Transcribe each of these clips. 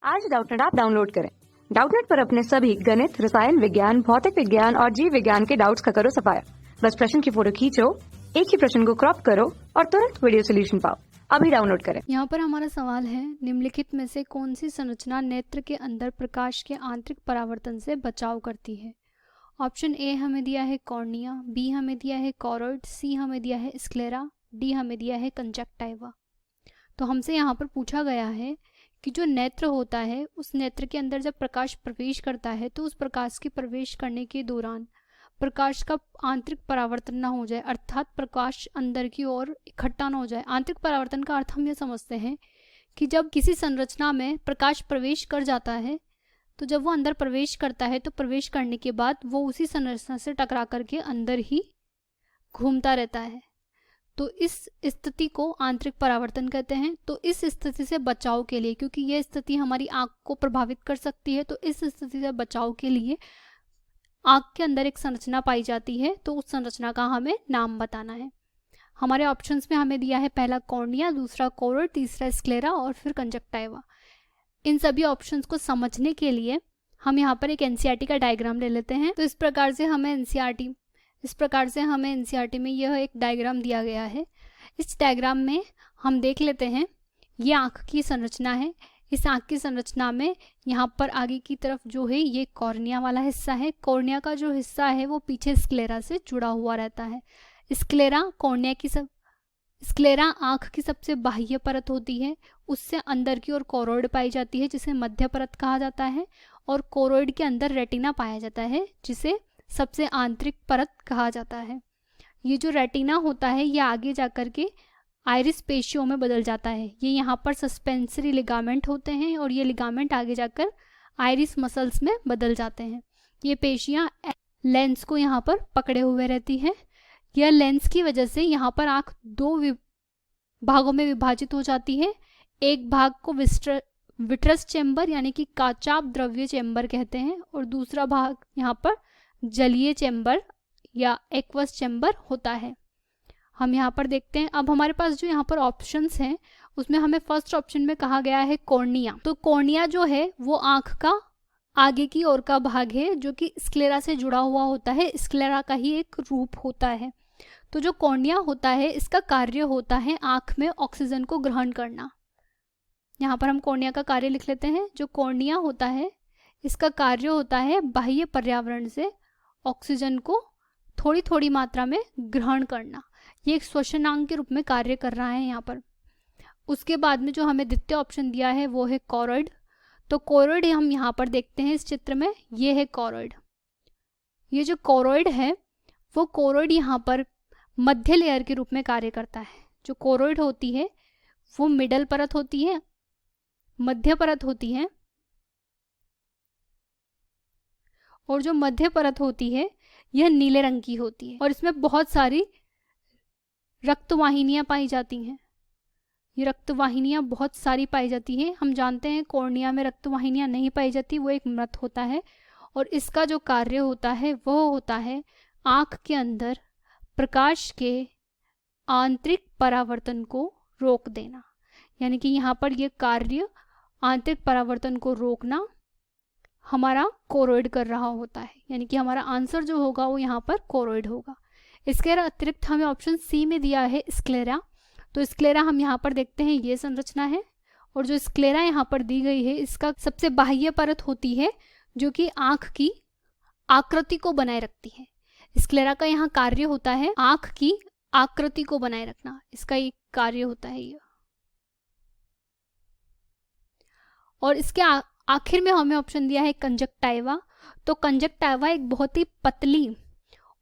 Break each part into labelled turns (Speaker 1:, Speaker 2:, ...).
Speaker 1: आज Doubtnut app download करें। Doubtnut पर अपने सभी गणित, रसायन विज्ञान, भौतिक विज्ञान और जीव विज्ञान के डाउट्स का करो सफाया। बस प्रश्न की फोटो खींचो, एक ही प्रश्न को क्रॉप करो और तुरंत वीडियो सोल्यूशन पाओ। अभी डाउनलोड करें।
Speaker 2: यहाँ पर हमारा सवाल है, निम्नलिखित में से कौन सी संरचना नेत्र के अंदर प्रकाश के आंतरिक परावर्तन से बचाव करती है। ऑप्शन ए हमें दिया है कॉर्निया, बी हमें दिया है कॉरोइड, सी हमें दिया है स्क्लेरा, डी हमें दिया है कंजक्टाइवा। तो हमसे यहाँ पर पूछा गया है कि जो नेत्र होता है उस नेत्र के अंदर जब प्रकाश प्रवेश करता है तो उस प्रकाश के प्रवेश करने के दौरान प्रकाश का आंतरिक परावर्तन ना हो जाए, अर्थात प्रकाश अंदर की ओर इकट्ठा ना हो जाए। आंतरिक परावर्तन का अर्थ हम ये समझते हैं कि जब किसी संरचना में प्रकाश प्रवेश कर जाता है तो जब वो अंदर प्रवेश करता है तो प्रवेश करने के बाद वो उसी संरचना से टकरा करके अंदर ही घूमता रहता है। तो इस स्थिति को आंतरिक परावर्तन कहते हैं। तो इस स्थिति से बचाव के लिए, क्योंकि यह स्थिति हमारी आँख को प्रभावित कर सकती है, तो इस स्थिति से बचाव के लिए आँख के अंदर एक संरचना पाई जाती है, तो उस संरचना का हमें नाम बताना है। हमारे ऑप्शंस में हमें दिया है पहला कॉर्निया, दूसरा कोरोइड, तीसरा स्क्लेरा और फिर कंजक्टाइवा। इन सभी ऑप्शंस को समझने के लिए हम यहाँ पर एक एनसीईआरटी का डायग्राम ले लेते हैं। तो इस प्रकार से हमें एनसीईआरटी में यह एक डायग्राम दिया गया है। इस डायग्राम में हम देख लेते हैं, ये आँख की संरचना है। इस आँख की संरचना में यहाँ पर आगे की तरफ जो है ये कॉर्निया वाला हिस्सा है। कॉर्निया का जो हिस्सा है वो पीछे स्क्लेरा से जुड़ा हुआ रहता है। स्क्लेरा आँख की सबसे बाह्य परत होती है, उससे अंदर की ओर कोरोइड पाई जाती है जिसे मध्य परत कहा जाता है, और कोरोइड के अंदर रेटिना पाया जाता है जिसे सबसे आंतरिक परत कहा जाता है। ये जो रेटिना होता है ये आगे जाकर के आइरिस पेशियों में बदल जाता है। ये यहाँ पर सस्पेंसरी लिगामेंट होते हैं और ये लिगामेंट आगे जाकर आइरिस मसल्स में बदल जाते हैं। ये पेशियाँ लेंस को यहाँ पर पकड़े हुए रहती है। यह लेंस की वजह से यहाँ पर आँख दो भागों में विभाजित हो जाती है। एक भाग को विट्रस चैम्बर यानी कि काचाप द्रव्य चैम्बर कहते हैं, और दूसरा भाग यहाँ पर जलीय चैम्बर या एक्वस चैम्बर होता है। हम यहाँ पर देखते हैं, अब हमारे पास जो यहाँ पर ऑप्शंस हैं उसमें हमें फर्स्ट ऑप्शन में कहा गया है कॉर्निया। तो कॉर्निया जो है वो आँख का आगे की ओर का भाग है जो कि स्क्लेरा से जुड़ा हुआ होता है। स्क्लेरा का ही एक रूप होता है। तो जो कॉर्निया होता है इसका कार्य होता है आँख में ऑक्सीजन को ग्रहण करना। यहाँ पर हम कॉर्निया का कार्य लिख लेते हैं। जो कॉर्निया होता है इसका कार्य होता है बाह्य पर्यावरण से ऑक्सीजन को थोड़ी थोड़ी मात्रा में ग्रहण करना। ये एक श्वसनांग के रूप में कार्य कर रहा है यहाँ पर। उसके बाद में जो हमें द्वितीय ऑप्शन दिया है वो है कोरोइड। तो कोरोइड हम यहाँ पर देखते हैं इस चित्र में, ये है कोरोइड। ये जो कोरोइड है वो कोरोइड यहाँ पर मध्य लेयर के रूप में कार्य करता है। जो कोरोइड होती है वो मिडल परत होती है, मध्य परत होती है, और जो मध्य परत होती है यह नीले रंग की होती है और इसमें बहुत सारी रक्तवाहिनियां पाई जाती हैं। ये रक्तवाहिनियां बहुत सारी पाई जाती हैं। हम जानते हैं कॉर्निया में रक्तवाहिनियां नहीं पाई जाती, वो एक मृत होता है, और इसका जो कार्य होता है वह होता है आँख के अंदर प्रकाश के आंतरिक परावर्तन को रोक देना। यानी कि यहाँ पर यह कार्य आंतरिक परावर्तन को रोकना हमारा कोरोइड कर रहा होता है। यानी कि हमारा आंसर जो होगा वो यहाँ पर कोरोइड होगा। इसके अतिरिक्त हमें ऑप्शन सी में दिया है स्क्लेरा। तो स्क्लेरा हम यहाँ पर देखते हैं ये संरचना है, और जो स्क्लेरा यहाँ पर दी गई है इसका सबसे बाह्य परत होती है जो कि आँख की आकृति को बनाए रखती है। स्क्लेरा का यहाँ कार्य होता है आँख की आकृति को बनाए रखना, इसका एक कार्य होता है ये। और इसके आखिर में हमें ऑप्शन दिया है कंजक्टाइवा। तो कंजक्टाइवा एक बहुत ही पतली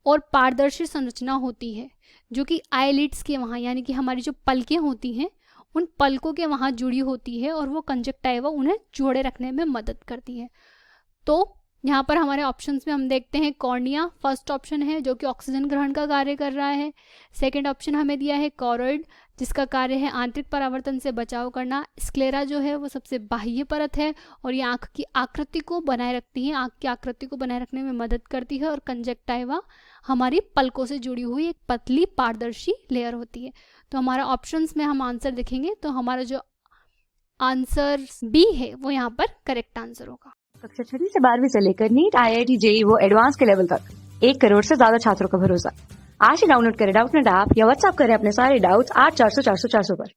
Speaker 2: और पारदर्शी संरचना होती है जो कि आईलिड्स के वहाँ, यानी कि हमारी जो पलकें होती हैं उन पलकों के वहाँ जुड़ी होती है, और वो कंजक्टाइवा उन्हें जोड़े रखने में मदद करती है। तो यहाँ पर हमारे ऑप्शंस में हम देखते हैं कॉर्निया फर्स्ट ऑप्शन है जो कि ऑक्सीजन ग्रहण का कार्य कर रहा है। सेकंड ऑप्शन हमें दिया है कोरोइड जिसका कार्य है आंतरिक परावर्तन से बचाव करना। स्क्लेरा जो है वो सबसे बाह्य परत है और ये आँख की आकृति को बनाए रखती है, आँख की आकृति को बनाए रखने में मदद करती है। और कंजक्टाइवा हमारी पलकों से जुड़ी हुई एक पतली पारदर्शी लेयर होती है। तो हमारा ऑप्शंस में हम आंसर देखेंगे तो हमारा जो आंसर बी है वो यहाँ पर करेक्ट आंसर होगा।
Speaker 1: कक्षा 6वीं से 12वीं से लेकर नीट, IIT, JEE वो एडवांस के लेवल तक 1 करोड़ से ज्यादा छात्रों का भरोसा। आज ही डाउनलोड करें डाउटनेट ऐप या व्हाट्सएप करें अपने सारे डाउट्स 8400 400 400 पर।